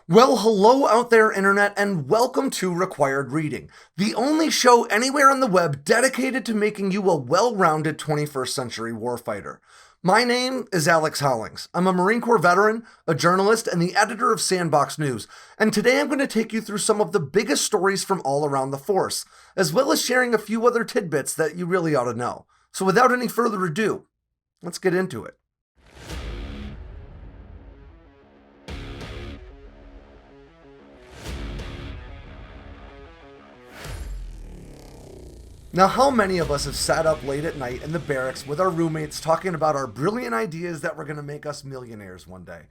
Well, hello out there, Internet, and welcome to Required Reading, the only show anywhere on the web dedicated to making you a well-rounded 21st century warfighter. My name is Alex Hollings. I'm a Marine Corps veteran, a journalist, and the editor of Sandboxx News, and today I'm going to take you through some of the biggest stories from all around the force, as well as sharing a few other tidbits that you really ought to know. So without any further ado, let's get into it. Now, how many of us have sat up late at night in the barracks with our roommates talking about our brilliant ideas that were going to make us millionaires one day?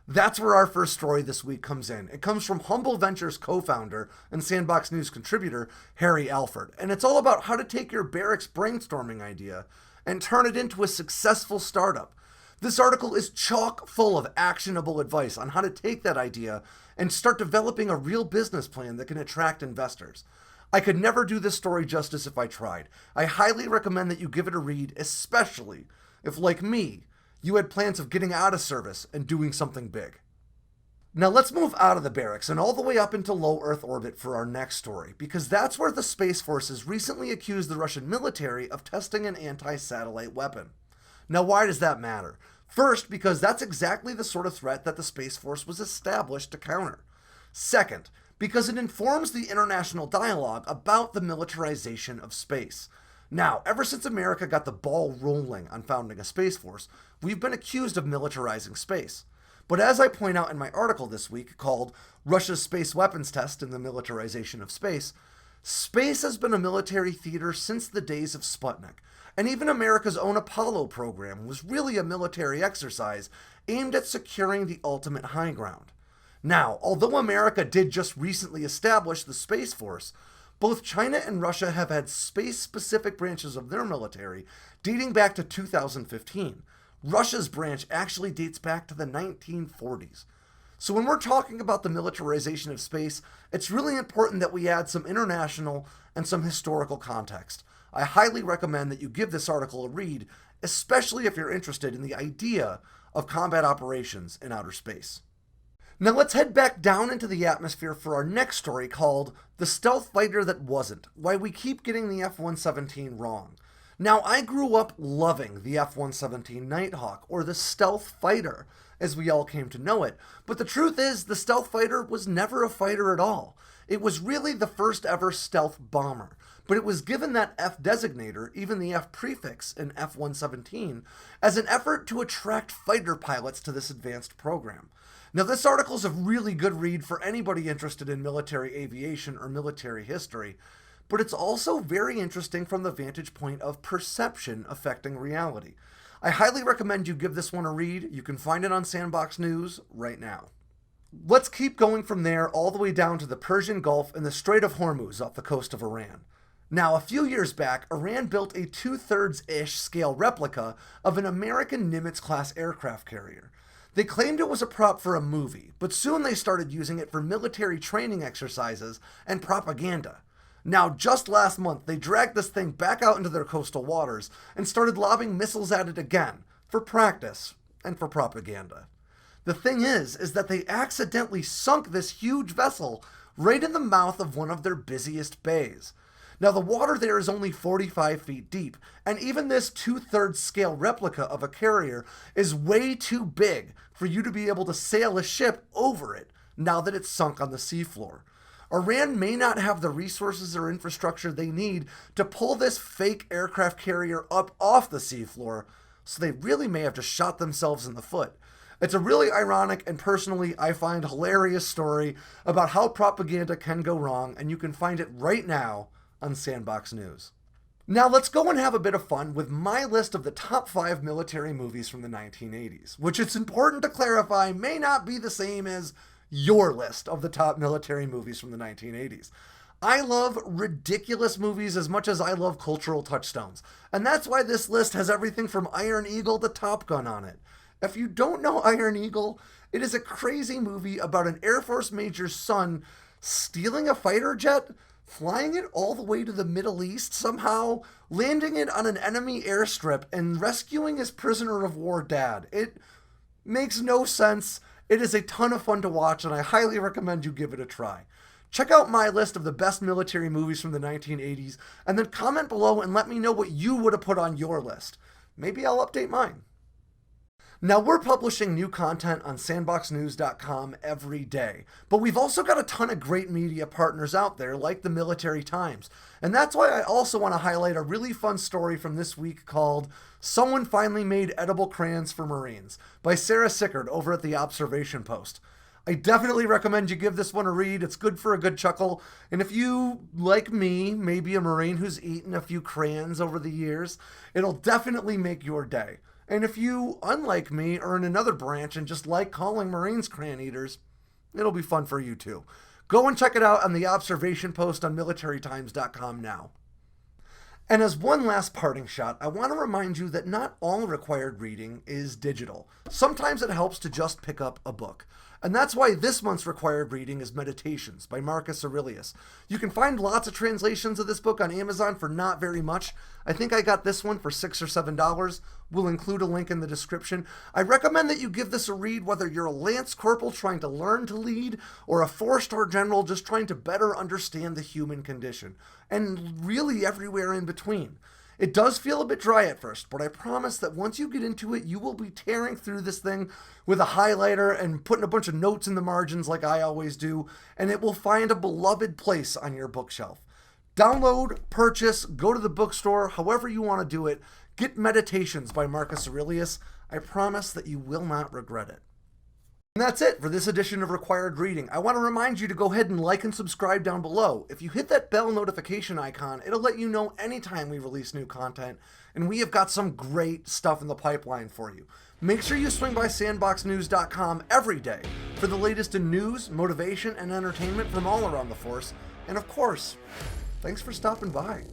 That's where our first story this week comes in. It comes from Humble Ventures co-founder and Sandboxx News contributor Harry Alford, and it's all about how to take your barracks brainstorming idea and turn it into a successful startup. This article is chock full of actionable advice on how to take that idea and start developing a real business plan that can attract investors. I could never do this story justice if I tried. I highly recommend that you give it a read, especially if, like me, you had plans of getting out of service and doing something big. Now let's move out of the barracks and all the way up into low Earth orbit for our next story, because that's where the Space Forces recently accused the Russian military of testing an anti-satellite weapon. Now why does that matter? First, because that's exactly the sort of threat that the Space Force was established to counter. Second, because it informs the international dialogue about the militarization of space. Now, ever since America got the ball rolling on founding a Space Force, we've been accused of militarizing space. But as I point out in my article this week called Russia's Space Weapons Test and the Militarization of Space, space has been a military theater since the days of Sputnik. And even America's own Apollo program was really a military exercise aimed at securing the ultimate high ground. Now, although America did just recently establish the Space Force, both China and Russia have had space-specific branches of their military dating back to 2015. Russia's branch actually dates back to the 1940s. So when we're talking about the militarization of space, it's really important that we add some international and some historical context. I highly recommend that you give this article a read, especially if you're interested in the idea of combat operations in outer space. Now let's head back down into the atmosphere for our next story called The Stealth Fighter That Wasn't, Why We Keep Getting the F-117 Wrong. Now, I grew up loving the F-117 Nighthawk, or the Stealth Fighter, as we all came to know it, but the truth is the Stealth Fighter was never a fighter at all. It was really the first ever stealth bomber, but it was given that F designator, even the F prefix in F-117, as an effort to attract fighter pilots to this advanced program. Now, this article is a really good read for anybody interested in military aviation or military history, but it's also very interesting from the vantage point of perception affecting reality. I highly recommend you give this one a read. You can find it on Sandboxx News right now. Let's keep going from there all the way down to the Persian Gulf and the Strait of Hormuz off the coast of Iran. Now, a few years back, Iran built a 2/3-ish scale replica of an American Nimitz-class aircraft carrier. They claimed it was a prop for a movie, but soon they started using it for military training exercises and propaganda. Now, just last month, they dragged this thing back out into their coastal waters and started lobbing missiles at it again, for practice and for propaganda. The thing is that they accidentally sunk this huge vessel right in the mouth of one of their busiest bays. Now, the water there is only 45 feet deep, and even this 2/3 scale replica of a carrier is way too big for you to be able to sail a ship over it now that it's sunk on the seafloor. Iran may not have the resources or infrastructure they need to pull this fake aircraft carrier up off the seafloor, so they really may have just shot themselves in the foot. It's a really ironic and personally I find hilarious story about how propaganda can go wrong, and you can find it right now on Sandboxx News. Now let's go and have a bit of fun with my list of the top 5 military movies from the 1980s, which it's important to clarify may not be the same as your list of the top military movies from the 1980s. I love ridiculous movies as much as I love cultural touchstones, and that's why this list has everything from Iron Eagle to Top Gun on it. If you don't know Iron Eagle, it is a crazy movie about an Air Force major's son stealing a fighter jet, flying it all the way to the Middle East somehow, landing it on an enemy airstrip, and rescuing his prisoner of war dad. It makes no sense. It is a ton of fun to watch, and I highly recommend you give it a try. Check out my list of the best military movies from the 1980s, and then comment below and let me know what you would have put on your list. Maybe I'll update mine. Now, we're publishing new content on sandboxnews.com every day, but we've also got a ton of great media partners out there like the Military Times, and that's why I also want to highlight a really fun story from this week called Someone Finally Made Edible Crayons for Marines by Sarah Sickard over at the Observation Post. I definitely recommend you give this one a read. It's good for a good chuckle, and if you, like me, maybe a Marine who's eaten a few crayons over the years, it'll definitely make your day. And if you, unlike me, are in another branch and just like calling Marines crayon eaters, it'll be fun for you too. Go and check it out on the Observation Post on militarytimes.com now. And as one last parting shot, I want to remind you that not all required reading is digital. Sometimes it helps to just pick up a book. And that's why this month's required reading is Meditations by Marcus Aurelius. You can find lots of translations of this book on Amazon for not very much. I think I got this one for $6 or $7. We'll include a link in the description. I recommend that you give this a read whether you're a Lance Corporal trying to learn to lead or a 4-star general just trying to better understand the human condition. And really everywhere in between. It does feel a bit dry at first, but I promise that once you get into it, you will be tearing through this thing with a highlighter and putting a bunch of notes in the margins like I always do, and it will find a beloved place on your bookshelf. Download, purchase, go to the bookstore, however you want to do it. Get Meditations by Marcus Aurelius. I promise that you will not regret it. And that's it for this edition of Required Reading. I want to remind you to go ahead and like and subscribe down below. If you hit that bell notification icon, it'll let you know anytime we release new content, and we have got some great stuff in the pipeline for you. Make sure you swing by sandboxnews.com every day for the latest in news, motivation, and entertainment from all around the force. And of course, thanks for stopping by.